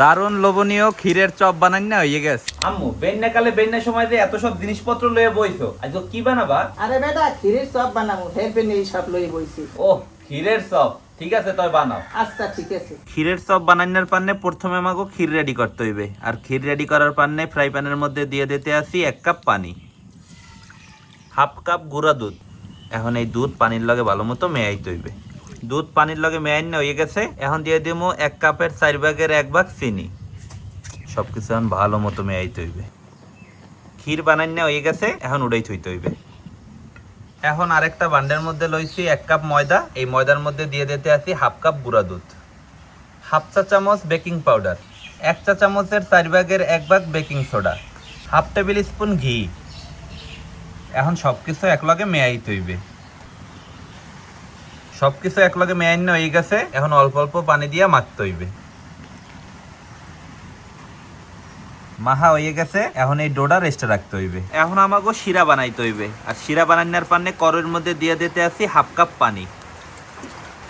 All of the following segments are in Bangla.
দারুণ লোভনীয় ক্ষীরের চপ বানাই না হয়ে গেছে। আম্মু বেন্না কালে বেন্না সময় দিয়ে এত সব জিনিসপত্র লয়ে বইছো, আজ কি বানাবা? আরে বেটা ক্ষীরের চপ বানাবো, হেরপে নেই সব লই বইছি। ও ক্ষীরের চপ, ঠিক আছে তুই বানাও। আচ্ছা ঠিক আছে। ক্ষীরের চপ বানানোর পান্নে প্রথমে আমাকে ক্ষীর রেডি করতে হইবে। আর ক্ষীর রেডি করার পান্নে ফ্রাই প্যানের মধ্যে দিয়ে দিতে আসি 1 কাপ পানি, হাফ কাপ গুঁড়া দুধ। এখন এই দুধ পানির লগে ভালো মতো মেয়াইতে হইবে। দুধ পানির লগে মেয়াইন হয়ে গেছে, এখন দিয়ে দিব 1 কাপের 4 ভাগের 1 ভাগ চিনি। সবকিছু এখন ভালো মতো মেয়াইতে হইবে। ক্ষীর বানাইনা হয়ে গেছে, এখন উড়াই থইতে হইবে। এখন আরেকটা বান্ডের মধ্যে লইছি 1 কাপ ময়দা। এই ময়দার মধ্যে দিয়ে দিতে আসি হাফ কাপ গুঁড়া দুধ, হাফ চা চামচ বেকিং পাউডার, 1 চা চামচের 4 ভাগের 1 ভাগ baking soda, half table spoon ঘি। এখন সবকিছু একলগে মেয়াইতে হইবে। সবকিছু একলগে মেয়াইনা হয়ে গেছে, এখন অল্প অল্প পানি দিয়ে মাখতে হইবে। মাখা হয়ে গেছে, এখন এই ডোটা রেস্টে রাখতে হইবে। এখন আমাকে শিরা বানাইতে হইবে। আর শিরা বানানোর পান্নে কড়াইয়ের মধ্যে দিয়ে দিতে আসি হাফ কাপ পানি,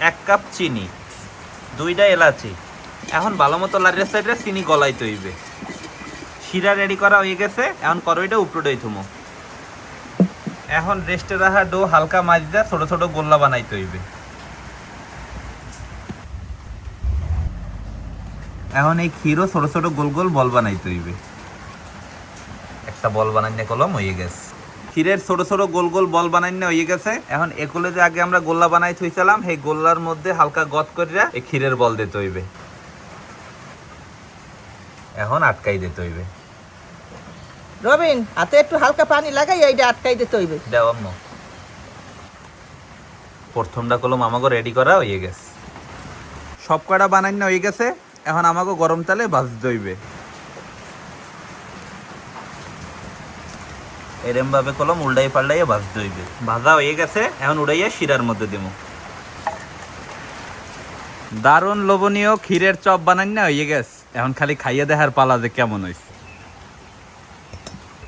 1 কাপ চিনি, 2টা এলাচি। এখন ভালো মতো লাড়িয়ে সাইডে চিনি গলাইতে হইবে। শিরা রেডি করা হয়ে গেছে, এখন কড়াইটা উপরে থুমো। এখন রেস্টে রাখা ডো হালকা মাছ দিয়ে ছোট ছোট গোল্লা বানাইতে হইবে। এখন এই ক্ষীরও ছোট ছোট গোল গোল বল বানাইতে হইবে। একটা বল বানাইনে কলম হয়ে গেছে। ক্ষীরের ছোট ছোট গোল গোল বল বানাইনে হয়ে গেছে। এখন এগুলো যে আগে আমরা গোল্লা বানাই থইছিলাম, সেই গোল্লার মধ্যে হালকা গদ করিয়া এই ক্ষীরের বল দিতে হইবে। এখন আটকাই দিতে হইবে। রবিন, হাতে একটু হালকা পানি লাগাই এইটা আটকাই দিতে হইবে। দেও আম্মু। প্রথমটা কলম আমাকে রেডি করা হয়ে গেছে। সব কটা বানাইনে হয়ে গেছে, এখন আমাকে গরম তেলে ভাজতে হইবে। এরম ভাবে কলম উল্টাই পাল্টাইয়ে ভাজতে হইবে। ভাজা হয়ে গেছে, এখন উড়াইয়া শিরার মধ্যে দিব। দারুণ লোভনীয় ক্ষীরের চপ বানাই না হয়ে গেছে। এখন খালি খাইয়ে দেখার পালা যে কেমন হয়েছে।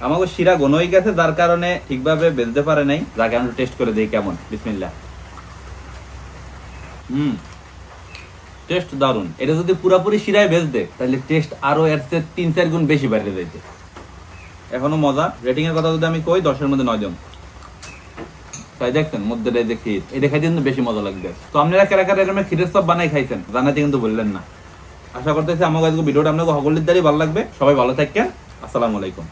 আমাকে শিরা ঘন হয়ে গেছে, যার কারণে ঠিকভাবে বেলতে পারে নাই। যাকে আমরা টেস্ট করে দিই কেমন। বিসমিল্লাহ। টেস্ট দারুন। এটা যদি পুরাপুরি শিরায় ভেজতে তাহলে টেস্ট আরো এর চেয়ে 3-4 গুণ বেশি বাইরে যাইতে। এখনো মজা। রেটিং এর কথা যদি আমি কই 10 এর মধ্যে 9 দিন। তাই দেখছেন মধ্যে যে ক্ষীর, এটা খাইতে কিন্তু বেশি মজা লাগবে। তো আপনারা কারা কারা এরকম ক্ষীরের চপ বানাই খাইছেন জানাতে কিন্তু বললেন না। আশা করতেছি আমার আজকে ভিডিওটা আপনাদের সকলের দ্বারাই ভালো লাগবে। সবাই ভালো থাকেন। আসসালামু আলাইকুম।